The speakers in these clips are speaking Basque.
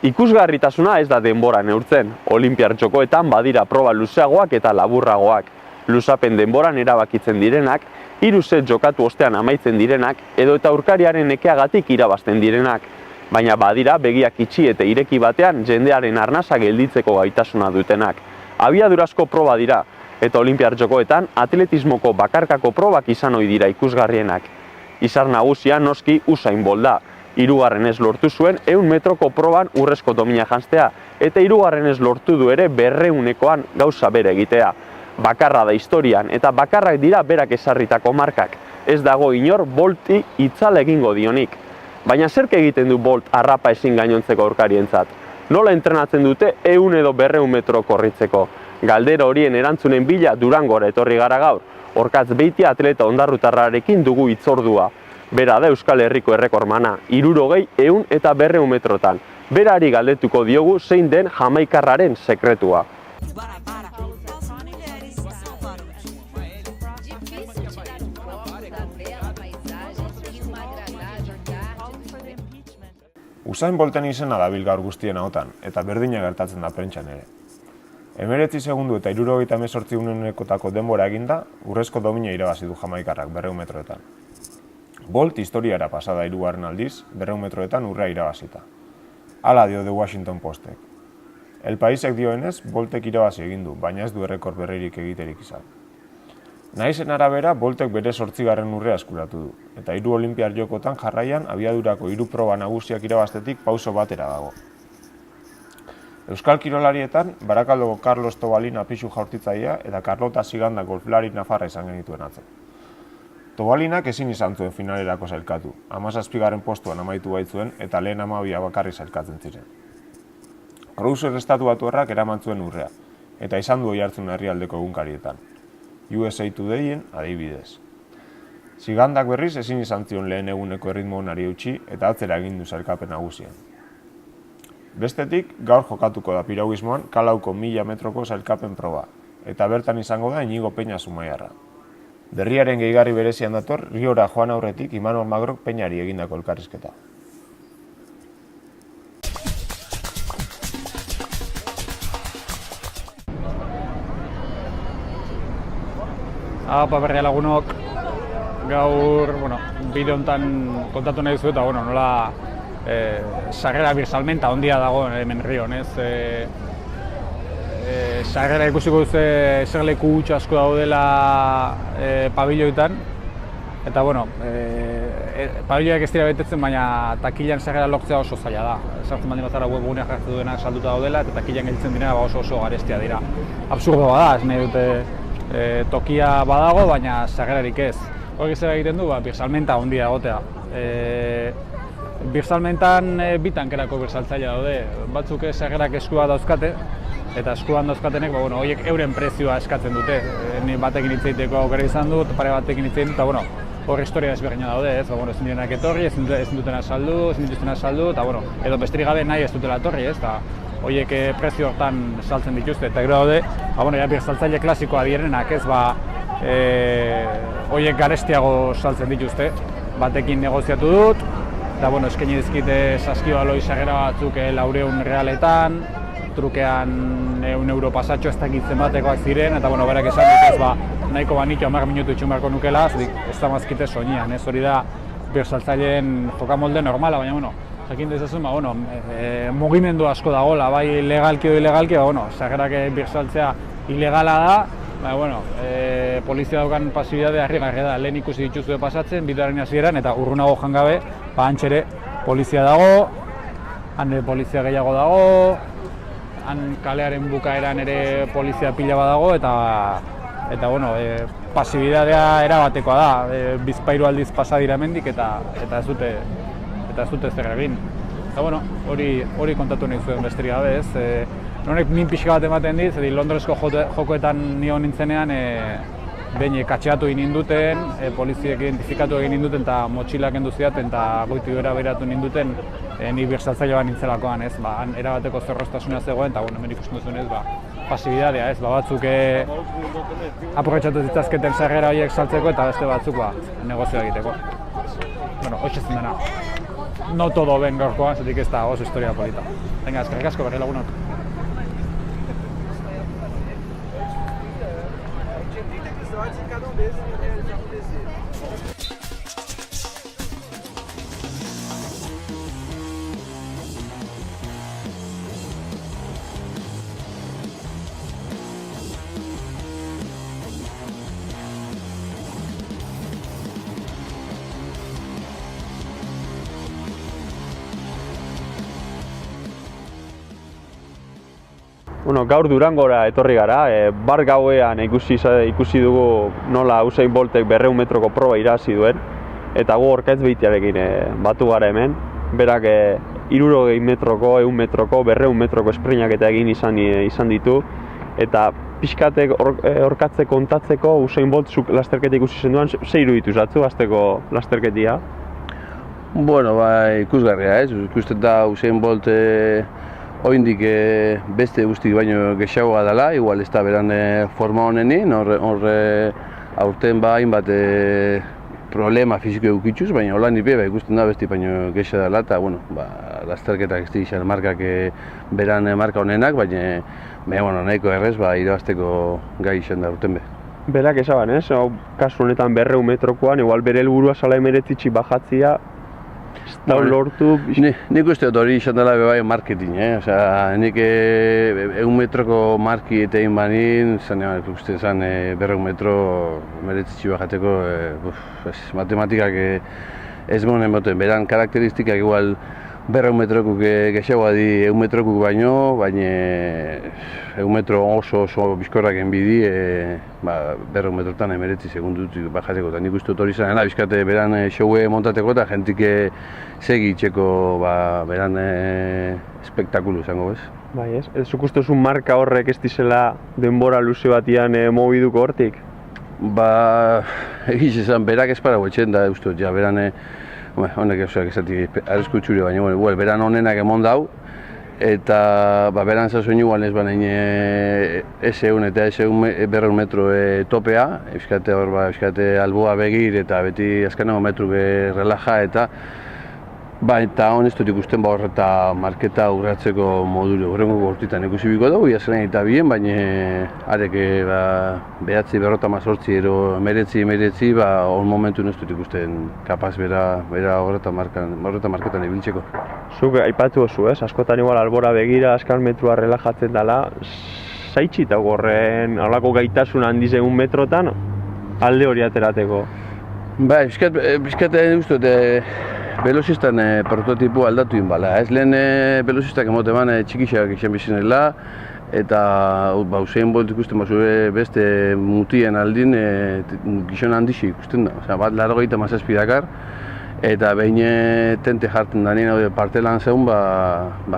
Ikusgarritasuna ez da denbora neurtzen. Olinpiar Jokoetan badira proba luzeagoak eta laburragoak. Luzapen denboran erabakitzen direnak, 3 set jokatu ostean amaitzen direnak, edo eta aurkariaren nekeagatik irabazten direnak. Baina badira begiak itxi eta ireki batean jendearen arnasa gelditzeko gaitasuna dutenak. Abiadurazko proba dira, eta Olinpiar Jokoetan atletismoko bakarkako probak izan ohi dira ikusgarrienak. Izar nagusia noski Usain Bolt da. 3. lortu zuen 100 metroko proban urrezko domina janztea, eta 3. lortu du ere 200ekoan gauza bere egitea. Bakarra da historian, eta bakarrak dira berak ezarritako markak. Ez dago inor Bolti itzal egingo dionik. Baina zerk egiten du Bolt harrapa ezin gainontzeko aurkarientzat? Nola entrenatzen dute 100 edo 200 metro korritzeko? Galdera horien erantzunen bila Durangora etorri gara gaur. Orkatz Beitia atleta ondarrutarrarekin dugu hitzordua. Bera da Euskal Herriko errekormana, 60, 100 eta 200 metrotan. Berari galdetuko diogu zein den jamaikarraren sekretua. Usain Bolten izena dabil gaur guztien ahotan, eta berdina gertatzen da prentsan ere. 19 segundu eta 78 unenekotako denbora eginda, urrezko domina irabazi du jamaikarrak 200 metroetan. Bolt historiara pasada 3. aldiz, 200 metroetan urrea irabazita. Hala dio The Washington Postek. El Paisek dioenez, Boltek irabazi egin du, baina ez du errekor berririk egiterik izan. Nahizen arabera, Boltek bere 8. urrea eskuratu du, eta 3 Olinpiar Jokotan jarraian abiadurako 3 proba nagusiak irabaztetik pauso batera dago. Euskal kirolarietan, Barakaldoko Carlos Tobalin apisu jaurtitzailea eta Carlota Ziganda golflari nafarra izan genituen atzo. Tobalinak ezin izan zuen finalerako sailkatu, 17. postuan amaitu baitzuen eta lehen 12 bakarri sailkatzen ziren. Cruiser estatuatuarrak eraman zuen urrea, eta izan du oihartzun herrialdeko egunkarietan. USA Todayen adibidez. Zigandak berriz ezin izan zion lehen eguneko erritmo onari eutsi eta atzera egin du sailkapen nagusian. Bestetik, gaur jokatuko da piragüismoan Kalauko 1000 metroko sailkapen proba, eta bertan izango da Iñigo Peña Zumaiarra. Berriaren gehigarri berezian dator, Riora joan aurretik Imanol Magrok Peñari egindako elkarrizketa. Apa berria lagunok, gaur, bideo honetan kontatu nahi dizuet, nola sarrera birsalmenta ondia dago hemen Rion, ez? Sarrera ikusiko duzu eserleku huts asko daudela pabiloetan, eta pabiloak ez dira betetzen, baina takilan sarrera lortzea oso zaila da. Sartzen baldin bazara webguneak jartzen duenak salduta daudela, eta takilan gelditzen direna oso garestia dira. Absurdo bada, ez nahi dute tokia badago, baina sarrerarik ez. Horrek zer egiten du, birsalmenta ondia egotea. Birsalmentan bi tankerako birsaltzailea daude, batzuk sarrerak eskua dauzkate, eta eskuan dauzkatenek, horiek euren prezioa eskatzen dute. Ni batekin hitz egiteko aukera izan dut, pare batekin hitz egin dut, eta hor historia desberdina daude, ezin direnak etorri, ezin dutena saldu, ezin dituztena saldu, eta edo besterik gabe nahi ez dutela etorri, eta horiek prezio hortan saltzen dituzte, eta gero daude, birsaltzaile klasikoa direnak, horiek garestiago saltzen dituzte, batekin negoziatu dut, eta eskaini dizkite saskibaloi sarrera batzuk 400 realetan, trukean 100 euro pasatxo ez dakitzen batekoak ziren, eta berak esan dut nahiko banitu 10 minutu itxun beharko nukela, ez da mazkite soinean, hori da birsaltzaileen jokamolde normala, baina jakin dezazun, mugimendu asko dagoela, bai legalki edo ilegalki, sarrerak birsaltzea ilegala da, polizia daukan pasibidadea harrigarria da, lehen ikusi dituzue pasatzen, bidearen hasieran eta urrunago jangabe, hantxere polizia dago, han polizia gehiago dago, han kalearen bukaeran ere polizia pila bat dago, eta pasibidadea erabatekoa da, bizpairu aldiz pasa dira hemendik eta ez dute zer egin. Eta hori kontatu nahi zuen besterik gabe, ez? Honek min pixka bat ematen dit, Londresko jokoetan nio nintzenean behin katxeatu egin ninduten, poliziek identifikatu egin ninduten eta motxilak kendu zidaten eta goitik gora behiratu ninduten ni birsaltzaile bat nintzelakoan, ez? Han erabateko zorroztasuna zegoen eta hemen ikusten duzunez, pasibidadea, ez? Batzuk aprobetxatu zitzazketen sarrera horiek saltzeko eta beste batzuk negozioa egiteko. Hoxe zen dena. no todo ben gaurkoan, zetik ez da oso historia polita. Venga, eskerrik asko berri lagunok. Bueno, gaur Durangora etorri gara, bar gauean ikusi dugu nola Usain Boltek 200 metroko proba irabazi duen, eta gu Orkaitz Beitiarekin batu gara hemen. Berak 60 metroko, 100 metroko, 200 metroko esprinaketa egin izan ditu, eta pixkatek orkatze kontatzeko Usain Bolt zuk lasterketa ikusi zenduan, ze iruditu zatzu azteko lasterketia? Bueno, ikusgarria, ikusten da Usain Bolt oraindik beste guztik baino gehiagoa dela, igual ez da beran forma honenin, aurten hainbat problema fisiko edukituz, baina holan nipe ikusten da beste baino gehiago dela, eta bueno, lasterketak ez dira markak beran marka honenak, baina nahiko errez irabazteko gai izan da aurten be. Berak esaban, kasu honetan 200 metrokoan, igual bere helburua zala 19 bajatzia, lortu... Nik uste dut hori izan dela bebai marketing, nik 100 metroko marki eta egin banin, uste zan 200 metro meretzitsi bajateko, matematikak ez monen boten, beran karakteristikak igual 200 metrokuk gehiagoa di 100 metrokuk baino, baina 100 metro oso bizkorrak enbidi, 200 metrotan emeretzi segundutik bajateko, eta nik uste dut hori zanela, bizkate beran showe montateko eta jentik segi itxeko beran espektakulu izango, bez? Bai, ez? Zuk uste zuen marka horrek ez dizela denbora luze batian mobiduko hortik? Egiz esan, berak ez para guetxen da, uste dut, beran honek eusak esatik arrezko txuri, baina beran honenak emon dau, eta beran zazoin igual ez baina S1 eta S200 metro topea, euskate alboa begir eta beti azkenago metru relaja eta eta hon ez dut ikusten horreta marketa urratzeko modulu horrengo gortitan ikusi biko dugu, iazaren eta bien, baina arek behatzi 58 ero meretzi, hon momentu ez dut ikusten kapaz bera horreta marketan ibiltzeko. Zuk aipatu oso, askotan igual albora begira, azkar metrua relajatzen dela, zaitxita horren halako gaitasun handiz 100 metrotan alde hori aterateko? Bizkat guztu velozistan prototipo aldatu inbala, lehen velozistak emote eman txikixak izan bizinela, eta Usain Bolt ikusten beste mutien aldin gizon handixi ikusten da, bat 87 dakar, eta behin tente jartzen da nien partelan zeun,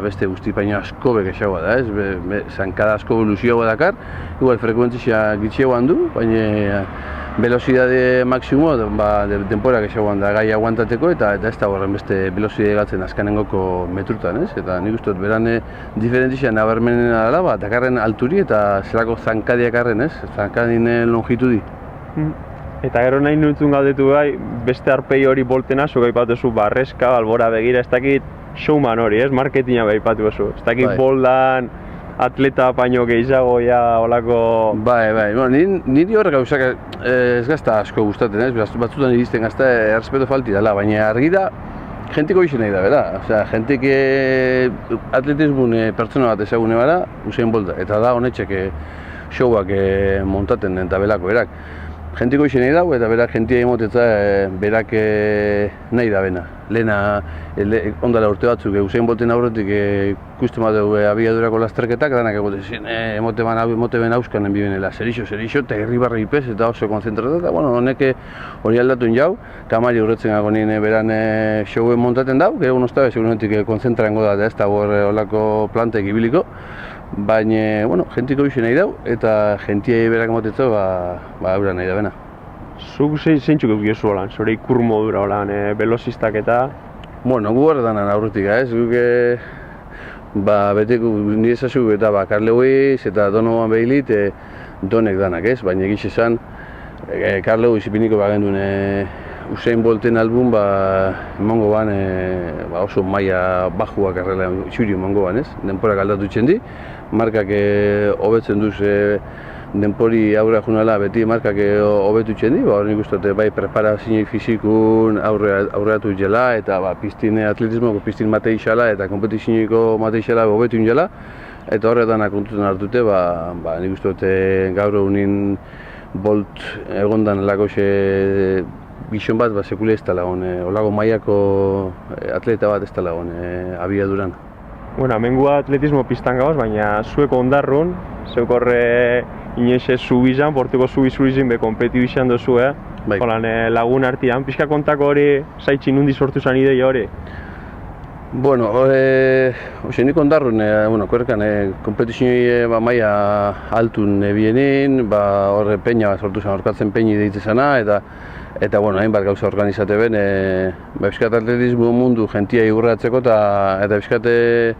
beste guzti baina asko bekexagoa da, zankada asko evoluzioa dakar, igual frekuentzia gitxegoan du, baina velozidade maksimo denpora gehiagoan da gai aguantateko eta ez da horren beste velozidade gatzen azkanengoko metrutan, eta nik uste dut beran diferentzia nabarmenena dela, dakarren alturi eta zelako zankadiak arren, zankadin longitudi. Eta gero nahi nintzen galdetu gai, beste arpei hori boltena, zuk aipatuzu barrezka, albora begira, ez dakit showman hori, marketinga aipatu zu, ez dakit boldan, atleta baino gehiago olako... Niri horrek gauzak ez gazta asko gustaten, batzutan iristen gazta errespeto falti dela, baina argi da, jentiko izan nahi da, bera? Jentik atletismun pertsona bat ezagune bara, Usain Bolta, eta da honetxek showak montaten eta belako berak. Jentiko izan nahi dago eta berak jentia emotetza berak nahi da bena. Lehena, ondala urte batzuk, Usain Bolten aurretik ikusten bat dugu abiadurako lasterketak, danak emote ben auskanen bibenela, zerixo, eta irribarri ipez eta oso konzentratu, eta honek hori aldatuen jau, kamari urretzen gago nien beran showen montaten dau, gero unostabe, segurenetik konzentrango da, ez da horrelako plantek ibiliko, baina, jentiko izan nahi dau, eta jentia berak emotetza, eura nahi da bena. Zuk zeintzuk eukiozu holan, zure ikur modura holan, velozistak eta... Gu horretanan aurretik, guk beteko nire ezazu eta Carl Lewis eta Donovan Bailey donek danak, baina egiz esan Carl Lewis ipiniko bagenduen Usain Bolten album emango ban oso maila bajuak errela txuri emango ban, ez? Denporak aldatu txendi, markak hobetzen duz denpori aurrea junala beti markak hobetu txendi, hor nik uste bai preparazio fizikun aurreatu jela eta piztine atletismoko piztin matei xala eta kompetizioiko matei xala hobetu jela eta horretan akontutan hartute, nik uste gaur egunin Bolt egondan lagoxe gizon bat, sekule ez dela hon, olago mailako atleta bat ez dela hon, abiaduran. Bueno, amengua atletismo pistan gauz, baina zueko ondarrun, zeuk horre inoiz zubizan, portuko zubizin be konpeti bizan dozu, Bai. Holan lagun artian, pixka kontako hori, zaitxin nundi sortu zan ideia hori? Bueno, nik ondarrun, korrekan, kompetizioi maila altun bienin, horre peina sortu zen, orkatzen peini deitze zana, eta hainbat gauza organizate ben, Euskat atletismo mundu jentia igurratzeko eta Euskate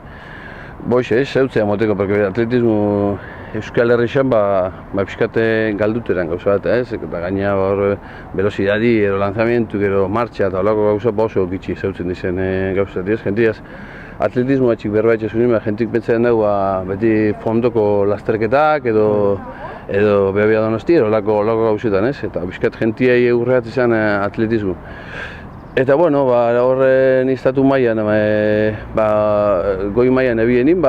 zeutzea moteko, porque atletismo Euskal Herrixan Euskate galduteran gauza bat, eta gaina velocidadi, lanzamientu, martxa eta olako gauza oso gitxi zeutzen dizen gauza. Jentiaz, atletismo atxik berbaitxe zuen, jentik pentsatzen dugu beti fondoko lasterketak edo Behobia Donosti, olako gauzetan, eta Euskat jentiai egurreat izan atletismo. Eta horren iztatu mailan, goi mailan ebienin,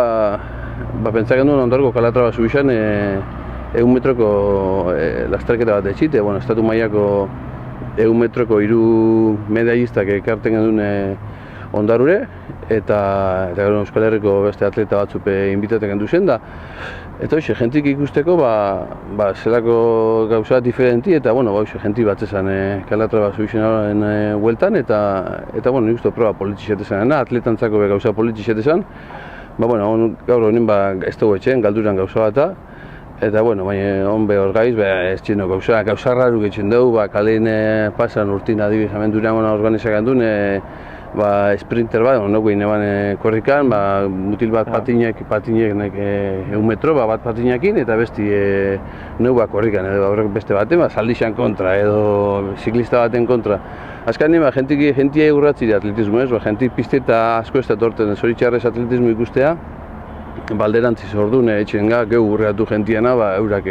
pentsatzen duen ondarko kalatraba zubizan 100 metroko lasterketa bat etxite, estatu mailako 100 metroko 3 medallistak ekarten duen ondarure, eta Euskal Herriko beste atleta batzuk inbitaten gendu zen da. Eta jentik ikusteko, zelako gauza diferenti, eta jentik batzezan kalatraba zubizan hueltan, eta nik uste proba politizatezan, atletantzako gauza politizatezan. Gaur honin ez dugu etxen, galduran gauza bat, eta baina hon behor gaiz, ez txeno gauza raruk etxen dugu, kalein pasan urtin adibizament duran organizak handun, sprinter bat, nogu ineban korrikan, mutil bat patinek 1 metro, bat patinekin, eta besti nogu korrikan, edo beste baten, zaldixan kontra, edo ziklista baten kontra. Azkan nima, jentia egurratzi atletismo ez, jentik pisteta asko ez da torten zoritxarrez atletismo ikustea, balderantziz orduan etxenga, geu urreatu jentiana, eurak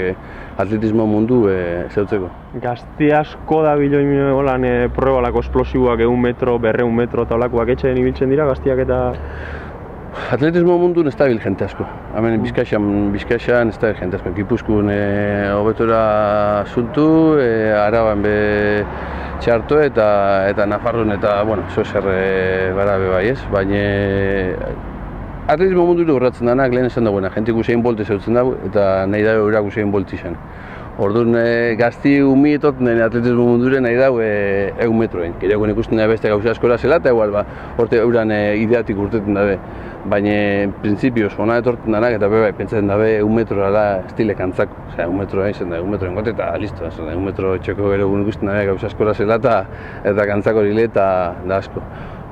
atletismo mundu zeutzeko. Gazte asko da biloin holan probalako esplosiboak 1 metro, 200 metro eta olakoak etxeen ibiltzen dira gaztiak eta... Atletismo mundun ez da bil jente asko. Hemen Bizkaian ez da bil jente asko. Gipuzkoan hobetora zuntu, Araban txarto eta Nafarroan eta, zozer gara bai ez, baina atletismo mundu urratzen denak lehen esan dagoena, jentik Usain Bolt zeutzen dago eta nahi dago eurak Usain Bolt izan. Orduan gazti umietot atletismo munduren nahi dago 100 metroen. Gero ikusten da beste gauza askora zela eta igual horte euran ideatik urteten dabe. Baina printzipioz hona etorten denak eta pentsatzen dabe 1 metro ala estilek antzako. 1 metro izan da, 1 metro engote eta listo. 1 metro txoko gero ikusten dabe gauza askora zela eta kantzako dile eta da asko.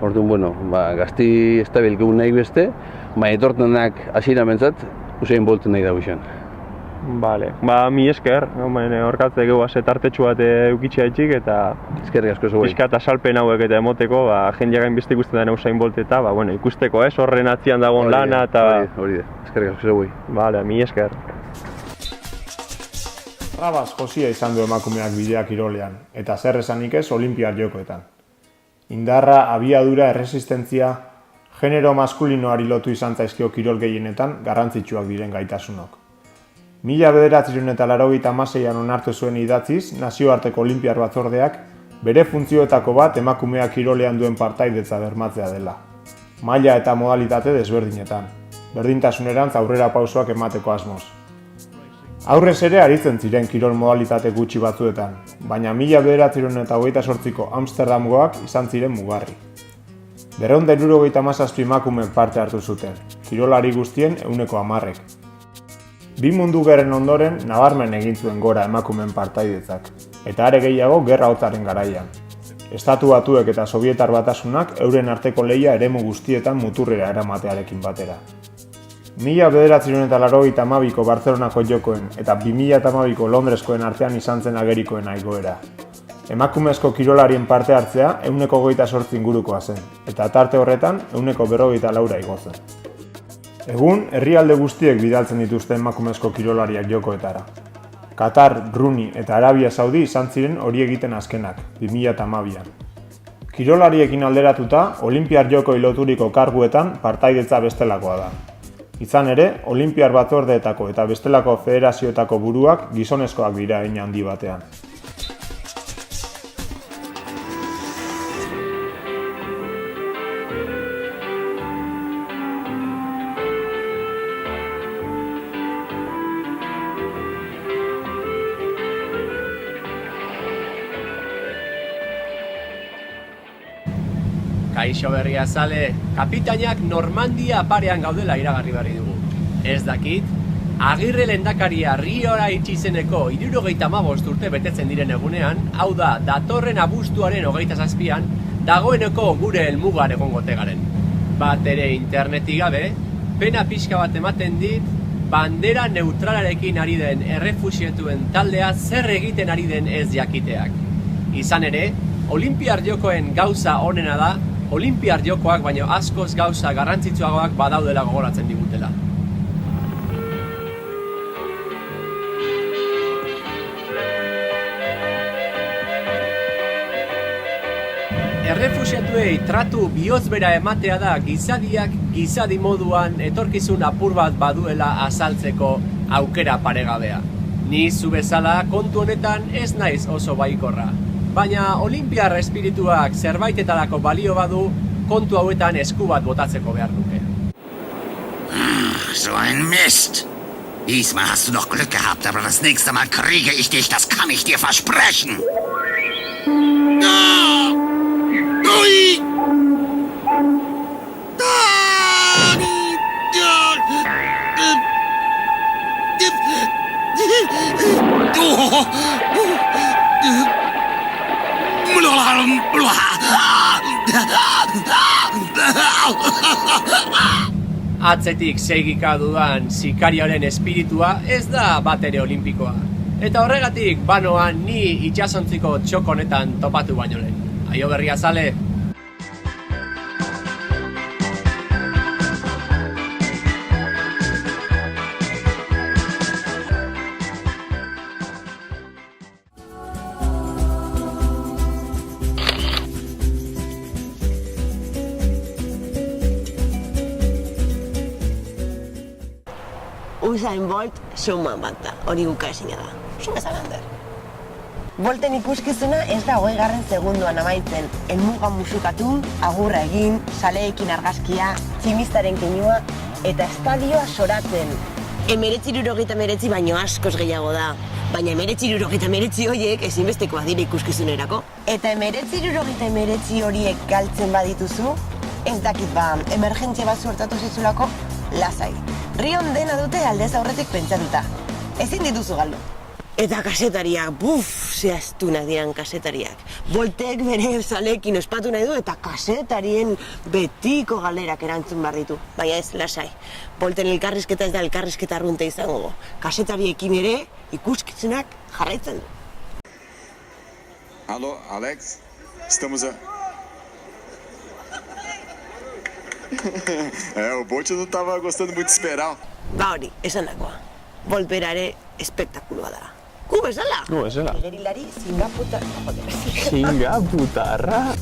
Orduan, gazti estabil gehu nahi beste, baina etorten denak hasiera mentzat Usain Bolten nahi dago izan. Bale, mi esker, horkatze gehu tartetxu bat eukitxea etxik eta... Eskerrik asko zuei. Pixkat asalpen hauek eta emoteko, jendeak gainbeste ikusten den Usain Bolt eta, ikusteko horren atzian dagoen lana eta... Hori da, eskerrik asko zuei. Bale, mi esker. Rabas josia izan du emakumeak bidea kirolean, eta zer esanik ez Olinpiar Jokoetan. Indarra, abiadura, erresistentzia, genero maskulinoari lotu izan zaizkio kirol gehienetan garrantzitsuak diren gaitasunok. 1986an onartu zuen idatziz, nazioarteko Olinpiar Batzordeak bere funtzioetako bat emakumeak kirolean duen partaidetza bermatzea dela. Maila eta modalitate desberdinetan, berdintasunerantz aurrera pausoak emateko asmoz. Aurrez ere aritzen ziren kirol modalitate gutxi batzuetan, baina 1928ko Amsterdamgoak izan ziren mugarri. 277 emakumeek parte hartu zuten, kirolari guztien 10%. Bi mundu gerren ondoren nabarmen egin zuen gora emakumeen partaidetzak, eta are gehiago Gerra Hotzaren garaian. Estatu Batuek eta Sobietar Batasunak euren arteko lehia eremu guztietan muturrera eramatearekin batera. 1982ko Bartzelonako Jokoen eta 2002ko Londreskoen artean izan zen agerikoen igoera. Emakumezko kirolarien parte hartzea 28% ingurukoa zen, eta tarte horretan 44% igo zen. Egun, herrialde guztiek bidaltzen dituzte emakumezko kirolariak jokoetara. Katar, Brunei eta Arabia Saudi izan ziren hori egiten azkenak, 2012an. Kirolariekin alderatuta, Olinpiar Jokoi loturiko karguetan partaidetza bestelakoa da. Izan ere, Olinpiar batzordeetako eta bestelako federazioetako buruak gizonezkoak dira hein handi batean. Kaixo berriazale, kapitainak Normandia parean gaudela iragarri berri dugu. Ez dakit, Agirre lehendakaria Riora itxi zeneko 75 urte betetzen diren egunean, hau da, datorren abuztuaren 27an, dagoeneko gure helmugan egongote garen. Bat ere internetik gabe, pena pixka bat ematen dit, bandera neutralarekin ari den errefuxiatuen taldea zer egiten ari den ez jakiteak. Izan ere, Olinpiar Jokoen gauza onena da, Olinpiar Jokoak baino askoz gauza garrantzitsuagoak badaudela gogoratzen digutela. Errefuxiatuei tratu bihozbera ematea da gizadiak gizadi moduan etorkizun apur bat baduela azaltzeko aukera paregabea. Ni zu bezala kontu honetan ez naiz oso baikorra. Baina Olinpiar espirituak zerbaitetarako balio badu, kontu hauetan esku bat botatzeko behar duke. So ein Mist! Diesmal hast du noch Glück gehabt, aber das nächste Mal kriege ich dich, das kann ich dir versprechen! Ah! Ui! Atzetik segika dudan sikarioaren espiritua ez da batere olimpikoa. Eta horregatik banoan ni itsasontziko txokonetan topatu baino lehen. Aio berriazale! Usain Bolt showman bat da, hori ukaezina da. Zuma zalander. Bolten ikuskizuna ez da 20. segunduan amaitzen. Helmuga musukatu, agurra egin, saleekin argazkia, tximistaren keinua eta estadioa soratzen. 1979 baino askoz gehiago da. Baina 1979 horiek ezinbestekoa dira ikuskizunerako. Eta 1979 horiek galtzen badituzu, ez dakit emergentzia bat suertatu zizulako, lasai. Rion dena dute aldez aurretik pentsatuta. Ezin dituzu galdu. Eta kasetariak, zehaztunak diran kasetariak. Boltek bere zaleekin ospatu nahi du eta kasetarien betiko galderak erantzun behar ditu. Baina ez, lasai. Bolten elkarrizketa ez da elkarrizketa arrunte izango. Kasetariekin ere ikuskizunak jarraitzen du. Alô, Alex? Estamos a... o Bolt não tava gostando muito de esperar. Hori, esan dakoa. Bolt bera ere espektakuloa da. Gu bezala? Gu bezala. Igerilari Singaputarra. Singaputarra?